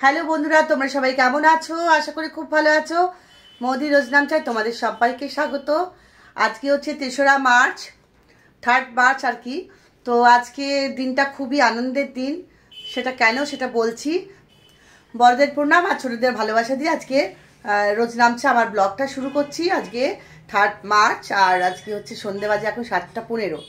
Hello বন্ধুরা, তোমরা সবাই কেমন আছো? আশা করি খুব ভালো আছো। মোদি রোজনাম চাই তোমাদের সবাইকে স্বাগত। আজকে হচ্ছে 3রা মার্চ, 3rd মার্চ আর কি। তো আজকে দিনটা খুবই আনন্দের দিন। সেটা কেন সেটা বলছি। বড়দের প্রণাম আর ছোটদের ভালোবাসা দিয়ে আজকে রোজ নামছে আমার ব্লগটা শুরু করছি। আজকে 3rd মার্চ আর আজকে হচ্ছে সন্ধে বাজে এখন 7:15।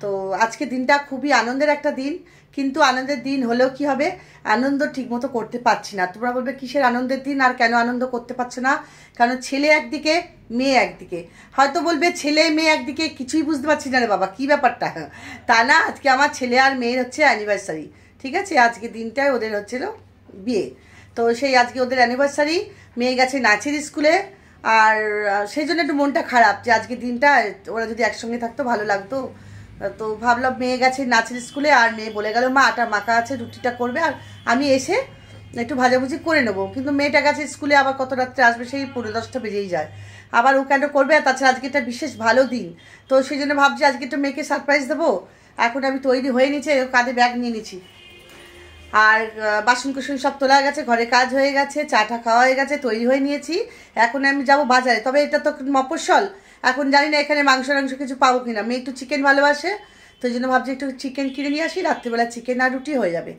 তো আজকে দিনটা খুবই আনন্দের একটা দিন, কিন্তু আনন্দের দিন হলেও কি হবে, আনন্দ ঠিকমতো করতে পারছি না। তোমরা বলবে কিসের আনন্দের দিন আর কেন আনন্দ করতে পারছো না? কারণ ছেলে একদিকে, মেয়ে একদিকে। হয়তো বলবে ছেলে মেয়ে একদিকে, কিছুই বুঝতে পারছি না রে বাবা, কী ব্যাপারটা। তা না, আজকে আমার ছেলে আর মেয়ের হচ্ছে অ্যানিভার্সারি। ঠিক আছে, আজকে দিনটায় ওদের হচ্ছিল বিয়ে। তো সেই আজকে ওদের অ্যানিভার্সারি, মেয়ে গেছে নাচের স্কুলে। আর সেই জন্য একটু মনটা খারাপ যে আজকে দিনটা ওরা যদি একসঙ্গে থাকতো ভালো লাগতো। তো ভাবলাম মেয়ে গেছে নাচের স্কুলে, আর মেয়ে বলে গেল মা আটা মাখা আছে, রুটিটা করবে আর আমি এসে একটু ভাজাভুজি করে নেবো। কিন্তু মেয়েটা গেছে স্কুলে, আবার কত রাত্রে আসবে, সেই 10:30 বেজেই যায়। আবার ও কেন করবে? আর তাছাড়া আজকে একটা বিশেষ ভালো দিন, তো সেই জন্য ভাবছি আজকে একটু মেয়েকে সারপ্রাইজ দেবো। এখন আমি তৈরি হয়ে নিচ্ছি, কাঁধে ব্যাগ নিয়ে নিচ্ছি। আর বাসন কুসন সব তোলা গেছে, ঘরে কাজ হয়ে গেছে, চাটা খাওয়া হয়ে গেছে, তৈরি হয়ে নিয়েছি। এখন আমি যাব বাজারে। তবে এটা তো মফস্বল, এখন জানি না এখানে মাংস কিছু পাবো কিনা। মেয়ে একটু চিকেন ভালোবাসে, তো এই জন্য ভাবছি একটু চিকেন কিনে নিয়ে আসি। রাত্রিবেলা চিকেন আর রুটি হয়ে যাবে।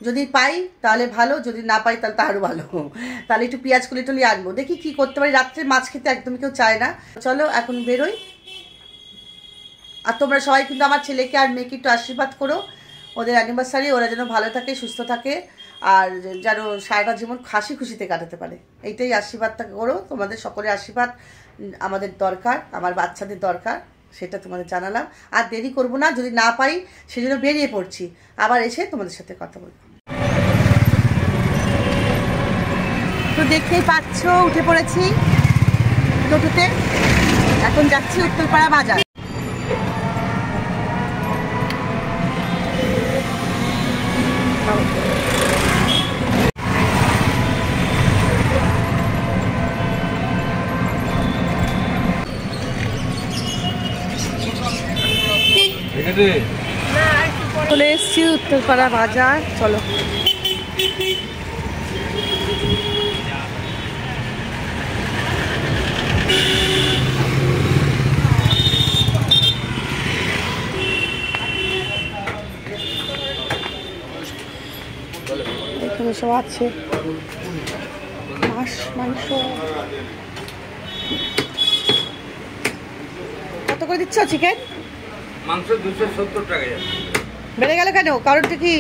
যদি পাই তাহলে ভালো, যদি না পাই তাহলে তো আরও ভালো। তাহলে একটু পেঁয়াজ কলি টলি আনবো, দেখি কি করতে পারি। রাত্রে মাছ খেতে একদমই কেউ চায় না। চলো এখন বেরোই। আর তোমরা সবাই কিন্তু আমার ছেলেকে আর মেয়েকে একটু আশীর্বাদ করো। ওদের অ্যানিভার্সারি, ওরা যেন ভালো থাকে, সুস্থ থাকে, আর যেন সারাটা জীবন হাসি খুশিতে কাটাতে পারে, এইটাই আশীর্বাদটা করো। তোমাদের সকলের আশীর্বাদ আমাদের দরকার, আমার বাচ্চাদের দরকার, সেটা তোমাদের জানালাম। আর দেরি করবো না, যদি না পাই সেজন্য বেরিয়ে পড়ছি। আবার এসে তোমাদের সাথে কথা বলবো। তো দেখতেই পাচ্ছ, উঠে পড়েছি টোটোতে, এখন যাচ্ছি উত্তরপাড়া বাজার। চলে এসছি উত্তরপাড়া বাজার, চলো। এখানে সব আছে, মাছ মাংস। কত করে দিচ্ছ চিকেন? মাংস 270 টাকা যাচ্ছে। বেড়ে গেল কেন? কারণটা কি?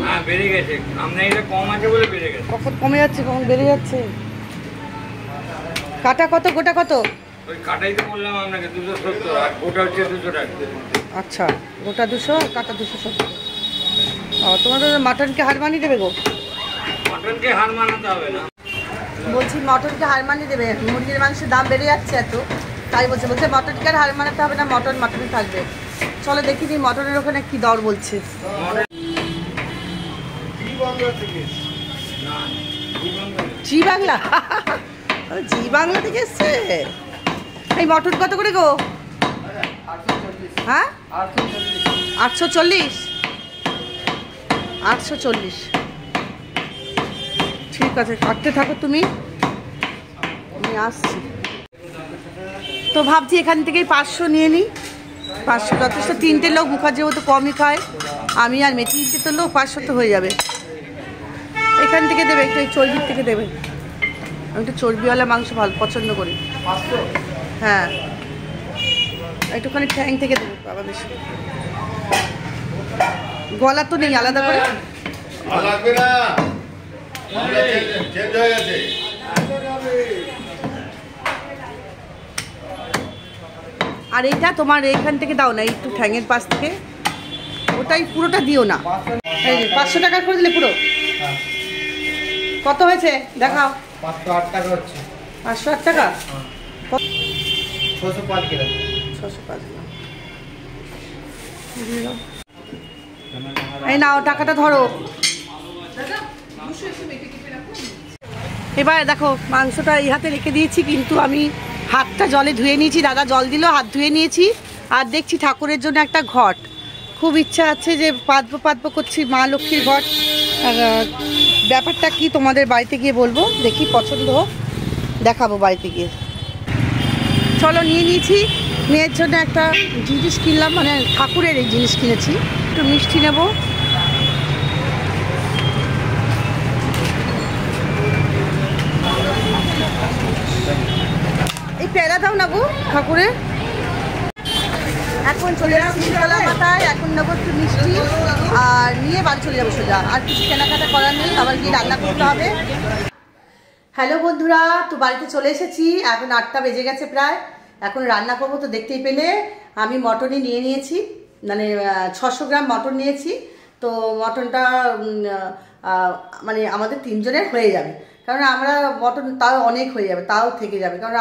হ্যাঁ বেড়ে গেছে, আমদানিটা কম আছে বলে বেড়ে গেছে। কখন কমে যাচ্ছে, কখন বেড়ে যাচ্ছে? কাটা কত, গোটা কত? ওই কাটাই তো বললাম আপনাকে 270, আর গোটা হচ্ছে 200 টাকা। আচ্ছা, গোটা 200, কাটা 270। ও, তোমাদের মাটনকে হার মানিয়ে দেবে গো? মটনকে হার মানাতে হবে না, বলছি মটনকে হার মানিয়ে দেবে। মুরগির মাংসের দাম বেড়ে যাচ্ছে এত, তাই বলছে মটনকে আর হার মানাতে হবে না, মটন মটনই থাকবে। চলো দেখি নি মটনের ওখানে কি দর বলছে। জি বাংলা, জি বাংলা থেকে এসছে। এই মটন কত করে গো? হ্যাঁ, 840। 840, ঠিক আছে, কাটতে থাকো তুমি, আমি আসছি। তো ভাবছি এখান থেকেই 500 নিয়ে নিই। 500 যথেষ্ট, 3টে লোক, মুখার্জি মতো কমই খায়, আমি আর মেয়ে 3টে তো লোক, 500 তো হয়ে যাবে। এখান থেকে দেবে, একটু এই চর্বির থেকে দেবে। আমি একটু চর্বিওয়ালা মাংস ভালো পছন্দ করি। হ্যাঁ, একটুখানি ঠ্যাং থেকে দেবে বাবা, বেশি গলা তো নেই আলাদা করে। আর এইটা তোমার এইখান থেকে দাও না, একটু ঠ্যাঙের পাশ থেকে, ওটাই পুরোটা দিও না। 500 টাকা করে দিলে পুরো। কত হয়েছে দেখাও? 508 টাকা হচ্ছে। 508 টাকা? 605 গ্রাম। 605 গ্রাম। এই নাও টাকাটা ধরো। এবার দেখো মাংসটা এই হাতে রেখে দিয়েছি, কিন্তু আমি হাতটা জলে ধুয়ে নিয়েছি। দাদা জল দিল, হাত ধুয়ে নিয়েছি। আর দেখছি ঠাকুরের জন্য একটা ঘট, খুব ইচ্ছা আছে যে পাতবো করছি মা লক্ষ্মীর ঘট। ব্যাপারটা কি তোমাদের বাড়িতে গিয়ে বলবো, দেখি পছন্দ হোক দেখাবো বাড়িতে গিয়ে। চলো নিয়ে নিয়েছি, মেয়ের জন্য একটা জিনিস কিনলাম, মানে ঠাকুরের এই জিনিস কিনেছি। একটু মিষ্টি নেব, এই প্যারা দাও না গো ঠাকুরের। এখন চলে যাচ্ছি শীতলা মাথায়, এখন নেবো একটু মিষ্টি আর নিয়ে বাড়ি চলে যাবো সোজা। আর কিছু কেনাকাটা করার নেই, আবার গিয়ে রান্না করতে হবে। হ্যালো বন্ধুরা, তো বাড়িতে চলে এসেছি, এখন 8টা বেজে গেছে প্রায়। এখন রান্না করবো, তো দেখতেই পেলে আমি মটনই নিয়ে নিয়েছি, মানে 600 গ্রাম মটন নিয়েছি। তো মটনটা মানে আমাদের 3 জনের হয়ে যাবে, কারণ আমরা মটন তাও অনেক হয়ে যাবে, তাও থেকে যাবে, কারণ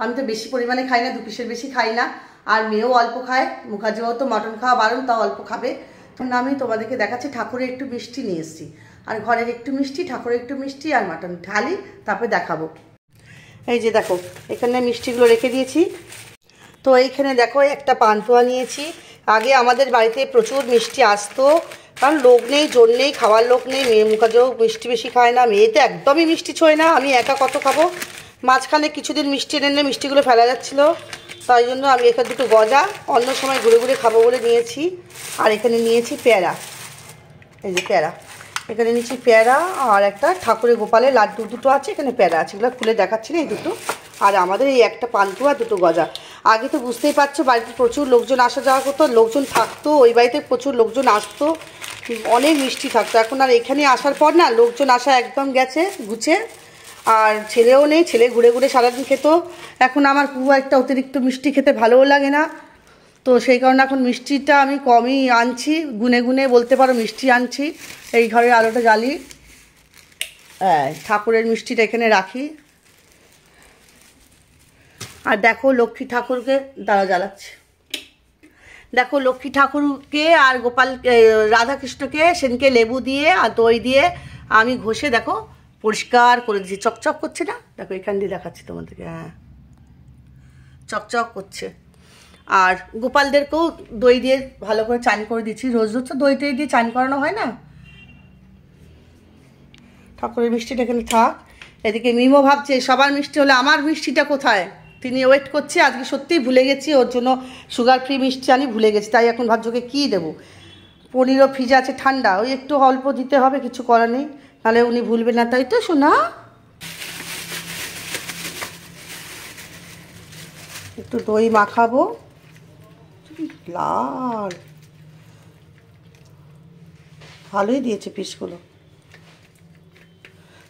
আমি তো বেশি পরিমাণে খাই না, 2 পিসের বেশি খাই না। আর মেয়েও অল্প খায়, মুখার্জিও তো মটন খাওয়া বারণ, তাও অল্প খাবে। তখন আমি তোমাদেরকে দেখাচ্ছি, ঠাকুরের একটু মিষ্টি নিয়ে এসেছি, আর ঘরের একটু মিষ্টি, ঠাকুরের একটু মিষ্টি, আর মাটন ঢালি, তারপরে দেখাবো। এই যে দেখো, এখানে মিষ্টিগুলো রেখে দিয়েছি। তো এইখানে দেখো একটা পান্তুয়া নিয়েছি। আগে আমাদের বাড়িতে প্রচুর মিষ্টি আসতো, কারণ লোক নেই, জোর নেই, খাওয়ার লোক নেই। মেয়ে মুখার্জিও মিষ্টি বেশি খায় না, মেয়ে তো একদমই মিষ্টি ছোঁয় না, আমি একা কত খাবো। মাঝখানে কিছুদিন মিষ্টি এনে মিষ্টিগুলো ফেলা যাচ্ছিলো, তাই জন্য আমি এখানে 2টো গজা অন্য সময় ঘুরে ঘুরে খাবো বলে নিয়েছি। আর এখানে নিয়েছি পেয়ারা, এই যে পেয়ারা, এখানে নিয়েছি পেয়ারা, আর একটা ঠাকুরের গোপালের লাড্ডু 2টো আছে, এখানে পেয়ারা আছে, এগুলো খুলে দেখাচ্ছি না, এই 2টো। আর আমাদের এই একটা পান্তুয়া, 2টো গজা। আগে তো বুঝতেই পারছো, বাড়িতে প্রচুর লোকজন আসা যাওয়া করতো, লোকজন থাকতো, ওই বাড়িতে প্রচুর লোকজন আসতো, অনেক মিষ্টি থাকতো। এখন আর এখানে আসার পর না, লোকজন আসা একদম গেছে গুছে, আর ছেলেও নেই, ছেলে ঘুরে ঘুরে সারাদিন খেত। এখন আমার খুব একটা অতিরিক্ত মিষ্টি খেতে ভালোও লাগে না, তো সেই কারণে এখন মিষ্টিটা আমি কমই আনছি, গুনে গুনে বলতে পারো মিষ্টি আনছি। এই ঘরে আলোটা জ্বালি, ঠাকুরের মিষ্টিটা এখানে রাখি। আর দেখো লক্ষ্মী ঠাকুরকে দ্বারা জ্বালাচ্ছে, দেখো লক্ষ্মী ঠাকুরকে আর গোপাল রাধাকৃষ্ণকে সেনকে লেবু দিয়ে আর দই দিয়ে আমি ঘষে দেখো পরিষ্কার করে দিচ্ছি, চকচক করছে না, দেখো এখান দিয়ে দেখাচ্ছি তোমাদেরকে, হ্যাঁ চকচক করছে। আর গোপালদেরকেও দই দিয়ে ভালো করে চান করে দিচ্ছি, রোজ রোজ তো দই টই দিয়ে চান করানো হয় না। ঠাকুরের মিষ্টিটা এখানে থাক। এদিকে মিমো ভাবছে সবার মিষ্টি হলে আমার মিষ্টিটা কোথায়, তিনি ওয়েট করছে। আজকে সত্যিই ভুলে গেছি, ওর জন্য সুগার ফ্রি মিষ্টি আমি ভুলে গেছি, তাই এখন ভাবছি ওকে কী দেবো। পনিরও ফ্রিজে আছে ঠান্ডা, ওই একটু অল্প দিতে হবে, কিছু করার নেই, তাহলে উনি ভুলবে না, তাই তো শোনা। একটু দই মাখাবো, লাল ভালোই দিয়েছে পিসগুলো।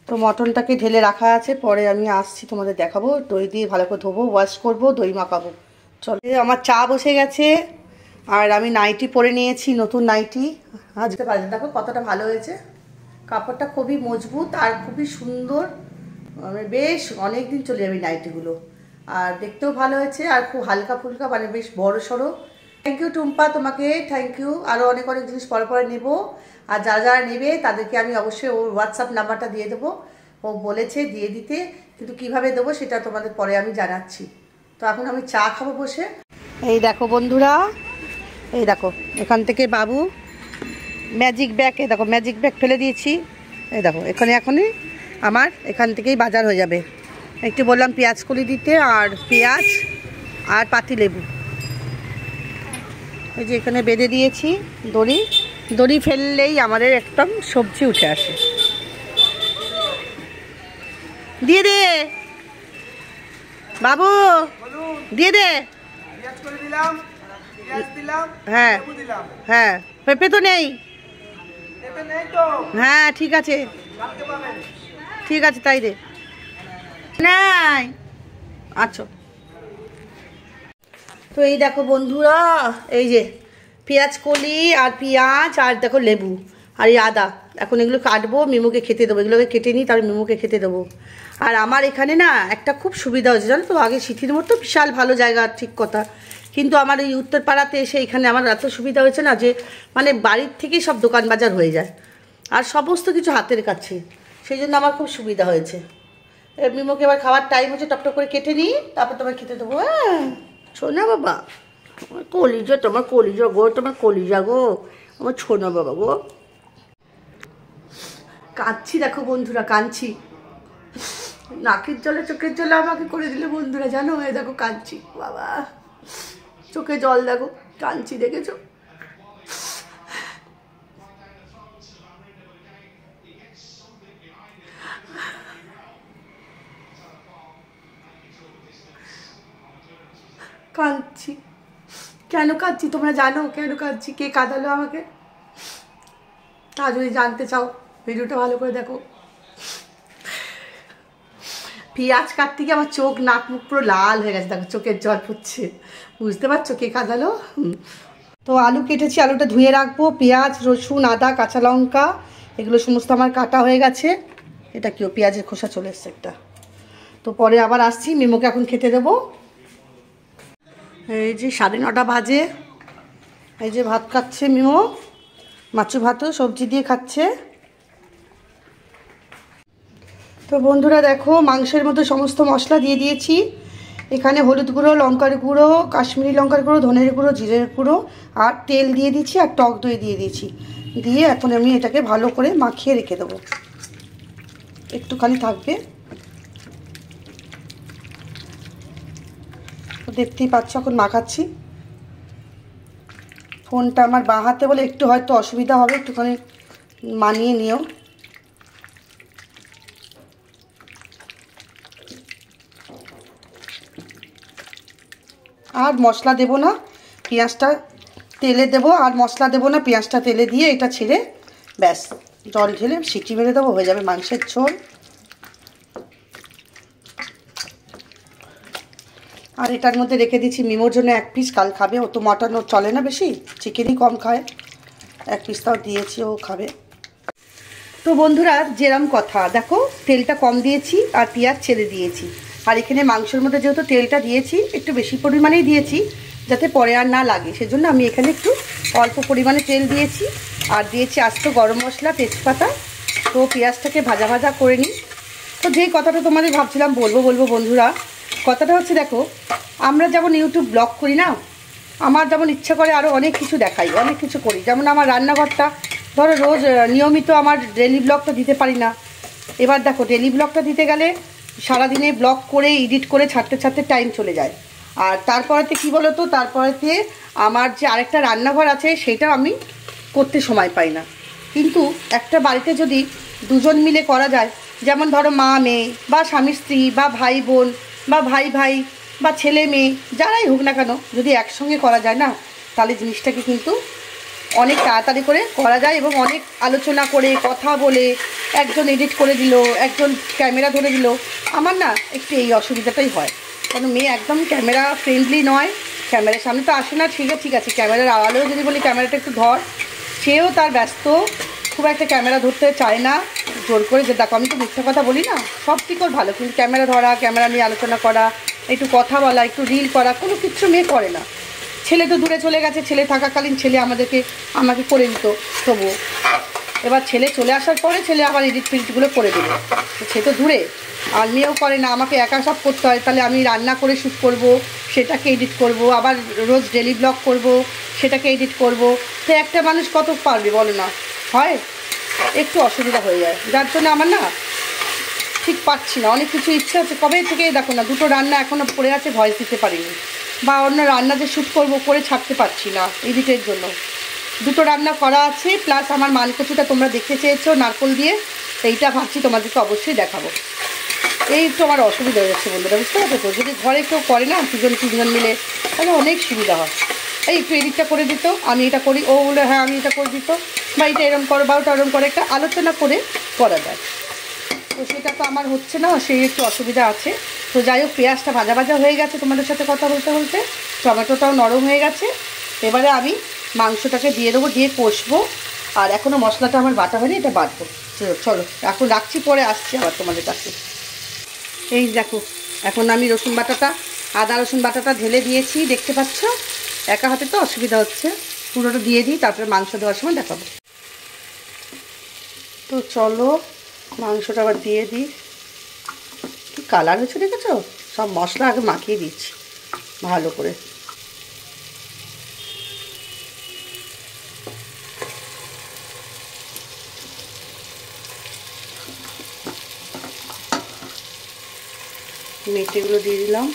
তো মটনটাকে ঢেলে রাখা আছে, পরে আমি আসছি তোমাদের দেখাবো। দই দিয়ে ভালো করে ধোবো, ওয়াশ করবো, দই মাখাবো। চলো, আমার চা বসে গেছে, আর আমি নাইটি পরে নিয়েছি, নতুন নাইটি। আজকে বাজার দেখো কতটা ভালো হয়েছে, কাপড়টা খুবই মজবুত আর খুবই সুন্দর, বেশ অনেক দিন চলে যাবে নাইটিগুলো, আর দেখতেও ভালো হয়েছে, আর খুব হালকা ফুলকা, মানে বেশ বড় সড়ো। থ্যাংক ইউ টুম্পা, তোমাকে থ্যাংক ইউ। আরও অনেক অনেক জিনিস পরে পরে নেবো, আর যারা যারা নেবে তাদেরকে আমি অবশ্যই ওর হোয়াটসঅ্যাপ নাম্বারটা দিয়ে দেবো, ও বলেছে দিয়ে দিতে, কিন্তু কিভাবে দেবো সেটা তোমাদের পরে আমি জানাচ্ছি। তো এখন আমি চা খাবো বসে। এই দেখো বন্ধুরা, এই দেখো এখান থেকে বাবু ম্যাজিক ব্যাগ, এই দেখো ম্যাজিক ব্যাগ ফেলে দিয়েছি, এই দেখো এখনই আমার এখান থেকেই বাজার হয়ে যাবে। একটু বললাম পেঁয়াজ কলি দিতে, আর পেঁয়াজ আর পাতি লেবু, এই যে এখানে বেঁধে দিয়েছি দড়ি, দড়ি ফেললেই আমাদের একদম সবজি উঠে আসে। দিয়ে দে বাবু, দিয়ে দে। হ্যাঁ হ্যাঁ, পেঁপে তো নেই, হ্যাঁ ঠিক আছে ঠিক আছে, তাই দে নাই। আচ্ছা, তো এই দেখো বন্ধুরা, এই যে পেঁয়াজ কলি আর পেঁয়াজ, আর দেখো লেবু আর এই আদা, এখন এগুলো কাটবো, মিমুকে খেতে দেবো, এগুলোকে কেটে নিই, তারপর মিমুকে খেতে দেবো। আর আমার এখানে না একটা খুব সুবিধা হয়েছে জানো তো, আগে সিটির মতো বিশাল ভালো জায়গা, ঠিক কথা, কিন্তু আমার এই উত্তরপাড়াতে এসে এখানে আমার এত সুবিধা হয়েছে না, যে মানে বাড়ির থেকেই সব দোকান বাজার হয়ে যায়, আর সমস্ত কিছু হাতের কাছে, সেই জন্য আমার খুব সুবিধা হয়েছে। মিমুকে এবার খাওয়ার টাইম হচ্ছে, টপটপ করে কেটে নিই, তারপর তোমার খেতে দেবো। হ্যাঁ শোনা বাবা, আমার কলিজা, তোমার কলিজা গো, তোমার কলিজা গো, আমার ছোনা বাবা গো। কাঁদছি দেখো বন্ধুরা, কাঁদছি, নাকের জলে চোখের জলে আমাকে করে দিলে বন্ধুরা, জানো? এই দেখো কাঁদছি, বাবা চোখে জল দেখো, কাঁদছি, দেখেছো? কাঁদছি, কেন কাঁদছি তোমরা জানো? কেন কাঁদছি, কে কাঁদালো আমাকে? তা যদি জানতে চাও ভিডিওটা ভালো করে দেখো। পেঁয়াজ কাটতে গিয়ে আমার চোখ নাক মুখ পুরো লাল হয়ে গেছে, দেখো চোখের জল পড়ছে, বুঝতে পারছো কে কাঁদালো? তো আলু কেটেছি, আলুটা ধুয়ে রাখবো। পেঁয়াজ, রসুন, আদা, কাঁচা লঙ্কা এগুলো সমস্ত আমার কাটা হয়ে গেছে। এটা কেউ পেঁয়াজের খোসা চলে এসছে একটা। তো পরে আবার আসছি, মিমোকে এখন খেতে দেবো। এই যে 9:30 বাজে, এই যে ভাত খাচ্ছে মিমো, মাছু ভাতও সবজি দিয়ে খাচ্ছে। তো বন্ধুরা দেখো, মাংসের মধ্যে সমস্ত মশলা দিয়ে দিয়েছি। এখানে হলুদ গুঁড়ো, লঙ্কার গুঁড়ো, কাশ্মীরি লঙ্কার গুঁড়ো, ধনের গুঁড়ো, জিরের গুঁড়ো আর তেল দিয়ে দিয়েছি, আর টক দই দিয়ে দিয়েছি। দিয়ে এখন আমি এটাকে ভালো করে মাখিয়ে রেখে দেবো, একটুখানি থাকবে। তো দেখতেই পাচ্ছ এখন মাখাচ্ছি। ফোনটা আমার বাঁ হাতে বলে একটু হয়তো অসুবিধা হবে, একটুখানি মানিয়ে নিও। আর মশলা দেব না, পেঁয়াজটা তেলে দেবো, আর মশলা দেবো না, পেঁয়াজটা তেলে দিয়ে এটা ছেড়ে ব্যাস জল ঢেলে সিটি মেরে দেবো, হয়ে যাবে মাংসের ঝোল। আর এটার মধ্যে রেখে দিচ্ছি মিমোর জন্য 1 পিস, কাল খাবে। ও তো মটন ওর চলে না বেশি, চিকেনই কম খায়, 1 পিস তাও দিয়েছি, ও খাবে। তো বন্ধুরা যেরকম কথা, দেখো তেলটা কম দিয়েছি আর পেঁয়াজ ছেড়ে দিয়েছি। আর এখানে মাংসের মধ্যে যেহেতু তেলটা দিয়েছি একটু বেশি পরিমাণেই দিয়েছি, যাতে পরে আর না লাগে, সেজন্য আমি এখানে একটু অল্প পরিমাণে তেল দিয়েছি। আর দিয়েছি আস্ত গরম মশলা, তেজপাতা। তো পেঁয়াজটাকে ভাজা ভাজা করে নিই। তো যেই কথাটা তোমাদের ভাবছিলাম বলবো বন্ধুরা, কথাটা হচ্ছে দেখো, আমরা যেমন ইউটিউব ব্লগ করি না, আমার যেমন ইচ্ছা করে আরও অনেক কিছু দেখাই, অনেক কিছু করি। যেমন আমার রান্নাঘরটা ধরো রোজ নিয়মিত আমার ডেলি ব্লগটা দিতে পারি না। এবার দেখো ডেলি ব্লগটা দিতে গেলে সারাদিনে ব্লগ করে এডিট করে ছাড়তে টাইম চলে যায়। আর তারপরেতে কি বলো তো, তারপরেতে আমার যে আরেকটা রান্নাঘর আছে সেটা আমি করতে সময় পাই না। কিন্তু একটা বাড়িতে যদি দুজন মিলে করা যায়, যেমন ধরো মা মেয়ে বা স্বামী স্ত্রী বা ভাই বোন বা ভাই ভাই বা ছেলে মেয়ে যারাই হোক না কেন, যদি একসঙ্গে করা যায় না, তাহলে জিনিসটাকে কিন্তু অনেক তাড়াতাড়ি করে করা যায় এবং অনেক আলোচনা করে কথা বলে একজন এডিট করে দিল, একজন ক্যামেরা ধরে দিল। আমার না একটু এই অসুবিধাটাই হয়, কারণ মেয়ে একদম ক্যামেরা ফ্রেন্ডলি নয়, ক্যামেরার সামনে তো আসে না। ঠিক আছে ক্যামেরার আড়ালেও যদি বলি ক্যামেরাটা একটু ধর, সেও তার ব্যস্ত, খুব একটা ক্যামেরা ধরতে চায় না। জোর করে যে দেখো আমি তো মিথ্যা কথা বলি না, সব দিক ওর ভালো, কিন্তু ক্যামেরা ধরা, ক্যামেরা নিয়ে আলোচনা করা, একটু কথা বলা, একটু রিল করা, কোনো কিছু মেয়ে করে না। ছেলে তো দূরে চলে গেছে, ছেলে থাকাকালীন ছেলে আমাকে করে দিত তবুও। এবার ছেলে চলে আসার পরে ছেলে আবার এডিট ফিডিটগুলো করে দিল, সে তো দূরে, আর মেয়েও করে না, আমাকে একা সব করতে হয়। তাহলে আমি রান্না করে শ্যুট করব, সেটাকে এডিট করব, আবার রোজ ডেলি ব্লগ করব, সেটাকে এডিট করব। তো একটা মানুষ কত পারবে বলো না, হয় একটু অসুবিধা হয়ে যায়, যার জন্য আমার না ঠিক পাচ্ছি না। অনেক কিছু ইচ্ছা আছে, কবে থেকে দেখো না 2টো রান্না এখনও পড়ে আছে, ভয়েস দিতে পারিনি, বা অন্য রান্না যে শ্যুট করবো করে ছাড়তে পারছি না এডিটের জন্য। 2টো রান্না করা আছে, প্লাস আমার মানকচুটা তোমরা দেখতে চেয়েছো নারকোল দিয়ে, এইটা ভাবছি তোমাদেরকে অবশ্যই দেখাবো। এই তো আমার অসুবিধা হয়ে যাচ্ছে বন্ধুরা, বুঝতে পারছো তো? যদি ঘরে কেউ করে না 2জন মিলে, তাহলে অনেক সুবিধা হয়। এই একটু এডিটটা করে দিত, আমি এটা করি, ও বলে হ্যাঁ আমি এটা করে দিত, বা এটা এরম করো বা ওটা এরম করে, একটা আলোচনা করে করা যায়। তো সেটা তো আমার হচ্ছে না, সেই একটু অসুবিধা আছে। তো যাই হোক, পেঁয়াজটা ভাজা ভাজা হয়ে গেছে তোমাদের সাথে কথা বলতে বলতে, টমেটোটাও নরম হয়ে গেছে। এবারে আমি মাংসটাকে দিয়ে দেবো, দিয়ে কষবো। আর এখনও মশলাটা আমার বাটা হয়নি, এটা বাটবো। চলো এখন রাখছি, পরে আসছি আবার তোমাদের কাছে। এই দেখো এখন আমি আদা রসুন বাটাটা ঢেলে দিয়েছি, দেখতে পাচ্ছ। একা হাতে তো অসুবিধা হচ্ছে, পুরোটা দিয়ে দিই, তারপরে মাংস দেওয়ার সময় দেখাবো। তো চলো মাংসটা আবার দিয়ে দিই। কি কালার হচ্ছে দেখেছো? সব মশলা আগে মাখিয়ে দিচ্ছি ভালো করে। মেথিগুলো দিয়ে দিলাম।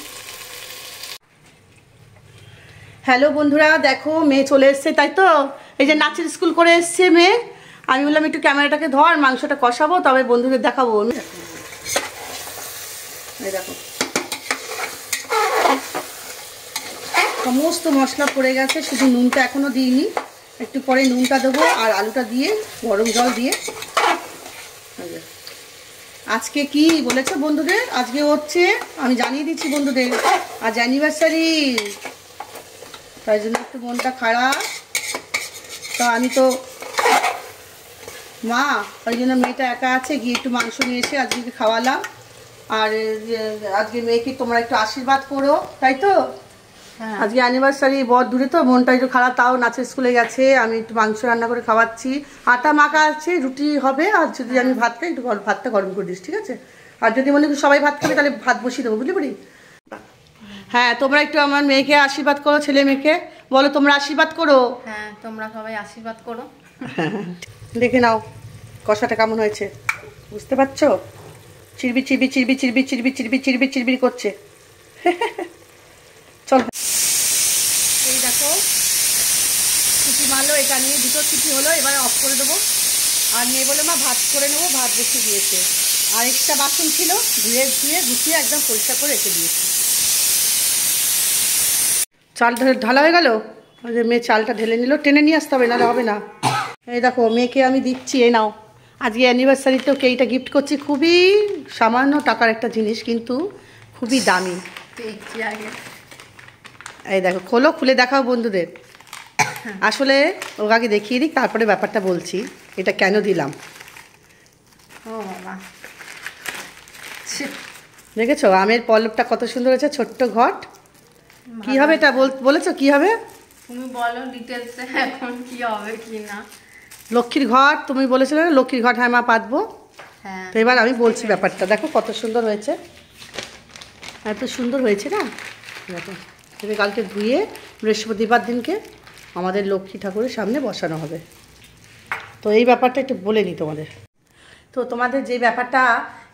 হ্যালো বন্ধুরা, দেখো মেয়ে চলে এসছে, তাই তো? এই যে নাচের স্কুল করে এসছে মেয়ে। আমি বললাম একটু ক্যামেরাটাকে ধর, মাংসটা কষাবো, তবে বন্ধুদের দেখাবো। এই দেখো সমস্ত মশলা পড়ে গেছে, শুধু নুনটা এখনো দিইনি, একটু পরে নুনটা দেবো আর আলুটা দিয়ে গরম জল দিয়ে। আজকে কি বলেছে বন্ধুদের? আজকে হচ্ছে, আমি জানিয়ে দিচ্ছি বন্ধুদের, আজ অ্যানিভার্সারি, তাই জন্য একটু মনটা খারাপ। তো আমি তো মা, ওই জন্য মেয়েটা একা আছে, গিয়ে একটু মাংস নিয়ে এসে আজকে খাওয়ালাম। আর আজকে মেয়েকে তোমরা একটু আশীর্বাদ করো, তাই তো? আজকে অ্যানিভার্সারি, বর দূরে তো, মনটা একটু খারাপ, তাও নাচের স্কুলে গেছে। আমি একটু মাংস রান্না করে খাওয়াচ্ছি, আটা মাখা আছে, রুটি হবে। আর যদি আমি ভাত খাই, একটু ভাতটা গরম করে দিস, ঠিক আছে? আর যদি মনে করি সবাই ভাত খাবে, তাহলে ভাত বসিয়ে দেবো, বুঝলি বুড়ি? হ্যাঁ, তোমরা একটু আমার মেয়েকে আশীর্বাদ করো, ছেলে মেয়েকে বলো তোমরা আশীর্বাদ করো। হ্যাঁ, তোমরা সবাই আশীর্বাদ করো। দেখে নাও কষাটা কেমন হয়েছে, বুঝতে পারছো? চিরবি চিরবি চিরবি চিরবি চিরবি চিরবি চিরবি চিরবি করছে। চল, এই দেখো সিটি মারলো, এটা নিয়ে দুটো সিটি হলো, এবারে অফ করে দেবো। আর মেয়ে বলে মা ভাত করে নেবো, ভাত বসিয়ে দিয়েছে। আর একটা বাসন ছিল, ধুয়ে ধুয়ে গুছিয়ে একদম পরিষ্কার করে রেখে দিয়েছি। চাল ঢালা হয়ে গেল, ওই যে মেয়ে চালটা ঢেলে নিল, টেনে নিয়ে আসতে হবে, নাহলে হবে না। এই দেখো মেয়েকে আমি দিচ্ছি, এই নাও, আজকে অ্যানিভার্সারিতেও এইটা গিফট করছি। খুবই সামান্য টাকার একটা জিনিস, কিন্তু খুবই দামি। এই দেখো, খোলো, খুলে দেখাও বন্ধুদের। আসলে ওকে আগে দেখিয়ে দিই, তারপরে ব্যাপারটা বলছি এটা কেন দিলাম। ও বাবা, দেখেছো আমের পল্লবটা কত সুন্দর হয়েছে, ছোট্ট ঘট। কি হবে এটা বলেছো কি হবে? তুমি বলো ডিটেলসে এখন কি হবে কি না। লক্ষ্মীর ঘট, তুমি বলেছিলে না লক্ষ্মীর ঘট, হ্যাঁ মা পাতবো। হ্যাঁ, তো এবার আমি বলছি ব্যাপারটা, দেখো কত সুন্দর হয়েছে, এত সুন্দর হয়েছে না? দেখো, এটা কালকে ধুয়ে বৃহস্পতিবার দিনকে আমাদের লক্ষ্মী ঠাকুরের সামনে বসানো হবে। তো এই ব্যাপারটা একটু বলে নিই তোমাদের। তো তোমাদের যে ব্যাপারটা,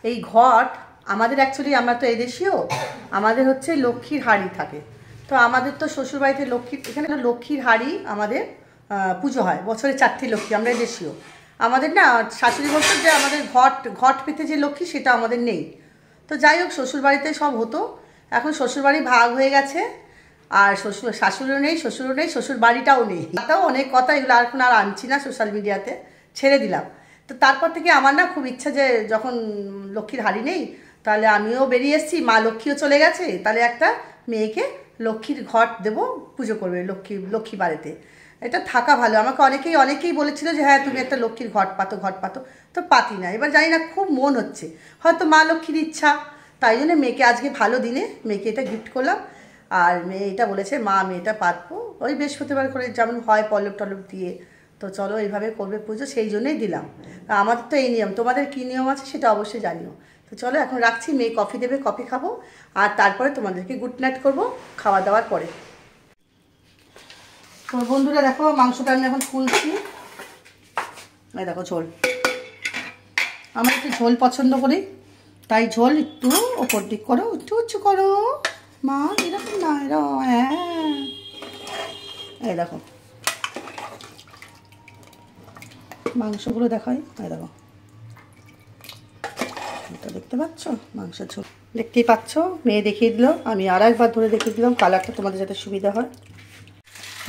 এই ঘট আমাদের অ্যাকচুয়ালি, আমরা তো এদেশীয়, আমাদের হচ্ছে লক্ষ্মীর হাড়ি থাকে। তো আমাদের তো শ্বশুরবাড়িতে লক্ষ্মীর, এখানে লক্ষ্মীর হাড়ি আমাদের পুজো হয়, বছরে 4টি লক্ষ্মী, আমরা দেশীয়। আমাদের না শাশুড়ি বলতো যে আমাদের ঘট পেতে যে লক্ষ্মী, সেটা আমাদের নেই। তো যাই হোক, শ্বশুরবাড়িতে সব হতো, এখন শ্বশুরবাড়ি ভাগ হয়ে গেছে, আর শাশুড়িও নেই, শ্বশুরও নেই, শ্বশুর বাড়িটাও নেই। তাও অনেক কথা, এগুলো এখন আর আনছি না সোশ্যাল মিডিয়াতে, ছেড়ে দিলাম। তো তারপর থেকে আমার না খুব ইচ্ছা যে যখন লক্ষ্মীর হাড়ি নেই, তাহলে আমিও বেরিয়ে এসেছি, মা লক্ষ্মীও চলে গেছে, তাহলে একটা মেয়েকে লক্ষ্মীর ঘট দেবো, পুজো করবে লক্ষ্মী বাড়িতে। এটা থাকা ভালো। আমাকে অনেকেই বলেছিল যে হ্যাঁ তুমি একটা লক্ষ্মীর ঘট পাতো, তো পাতি না। এবার জানি না, খুব মন হচ্ছে, হয়তো মা লক্ষ্মীর ইচ্ছা, তাই জন্য মেয়েকে আজকে ভালো দিনে মেয়েকে এটা গিফট করলাম। আর মেয়ে এটা বলেছে মা আমি এটা পাতবো, ওই বৃহস্পতিবার করে যেমন হয় পল্লব টল্লব দিয়ে। তো চলো এইভাবে করবে পুজো, সেই জন্যই দিলাম। আমাদের তো এই নিয়ম, তোমাদের কী নিয়ম আছে সেটা অবশ্যই জানিও। তো চলো এখন রাখছি, মেয়ে কফি দেবে, কফি খাবো, আর তারপরে তোমাদেরকে গুড নাইট করবো খাওয়া দাওয়ার পরে। তো বন্ধুরা দেখো, মাংসটা আমি এখন খুলছি। এই দেখো ঝোল, আমরা একটু ঝোল পছন্দ করি, তাই ঝোল একটু ওপর দিক করো, একটু উঁচু করো মা, এরকম না, এরকম, হ্যাঁ। এই দেখো মাংসগুলো দেখাই, এই দেখো, এটা দেখতে পাচ্ছ মাংসের ঝোল, দেখতেই পাচ্ছ। মেয়ে দেখিয়ে দিল, আমি আর একবার ধরে দেখিয়ে দিলাম, কালারটা তোমাদের যাতে সুবিধা হয়।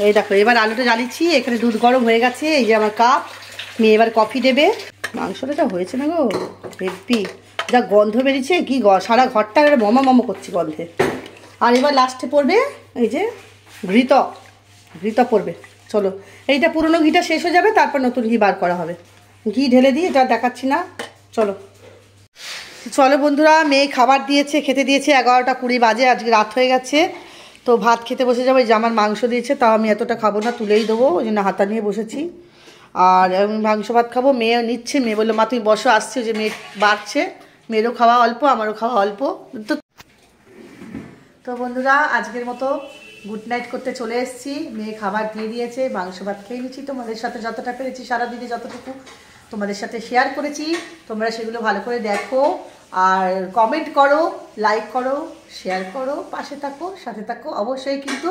এই দেখো, এবার আলুটা জ্বালিয়েছি, এখানে দুধ গরম হয়ে গেছে, এই যে আমার কাপ, মেয়ে এবার কফি দেবে। মাংসটা যা হয়েছে না গো, হেভি, যা গন্ধ বেরিয়েছে, কি সারা ঘরটা মমা করছি গন্ধে। আর এবার লাস্টে পড়বে এই যে ঘৃত পড়বে। চলো, এইটা পুরনো ঘিটা শেষ হয়ে যাবে, তারপর নতুন ঘি বার করা হবে। ঘি ঢেলে দিই, এটা দেখাচ্ছি না। চলো বন্ধুরা, মেয়ে খাবার দিয়েছে, খেতে দিয়েছে, 11টা 20 বাজে, আজকে রাত হয়ে গেছে। তো ভাত খেতে বসে যাবো। এই যে আমার মাংস দিয়েছে, তাও আমি এতটা খাবো না, তুলেই দেবো, ওই জন্য হাতা নিয়ে বসেছি। আর আমি মাংস ভাত খাবো, মেয়েও নিচ্ছে। মেয়ে বললো মা তুমি বসো, আসছে, যে মেয়ে বাড়ছে, মেয়েরও খাওয়া অল্প, আমারও খাওয়া অল্প। তো বন্ধুরা, আজকের মতো গুড নাইট করতে চলে এসেছি। মেয়ে খাবার দিয়ে দিয়েছে, মাংস ভাত খেয়ে নিচ্ছি। তোমাদের সাথে যতটা পেরেছি, সারাদিনে যতটুকু তোমাদের সাথে শেয়ার করেছি, তোমরা সেগুলো ভালো করে দেখো। আর কমেন্ট করো, লাইক করো, শেয়ার করো, পাশে থাকো, সাথে থাকো। অবশ্যই কিন্তু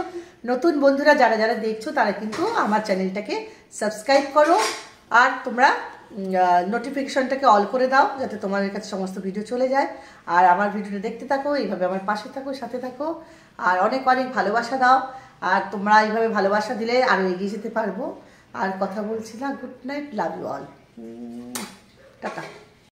নতুন বন্ধুরা যারা যারা দেখছো তারা কিন্তু আমার চ্যানেলটাকে সাবস্ক্রাইব করো, আর তোমরা নোটিফিকেশনটাকে অল করে দাও যাতে তোমাদের কাছে সমস্ত ভিডিও চলে যায়। আর আমার ভিডিওটা দেখতে থাকো, এইভাবে আমার পাশে থাকো, সাথে থাকো, আর অনেক অনেক ভালোবাসা দাও। আর তোমরা এইভাবে ভালোবাসা দিলে আরও এগিয়ে যেতে পারবো। আর কথা বলছি না, good night, love you all, tata.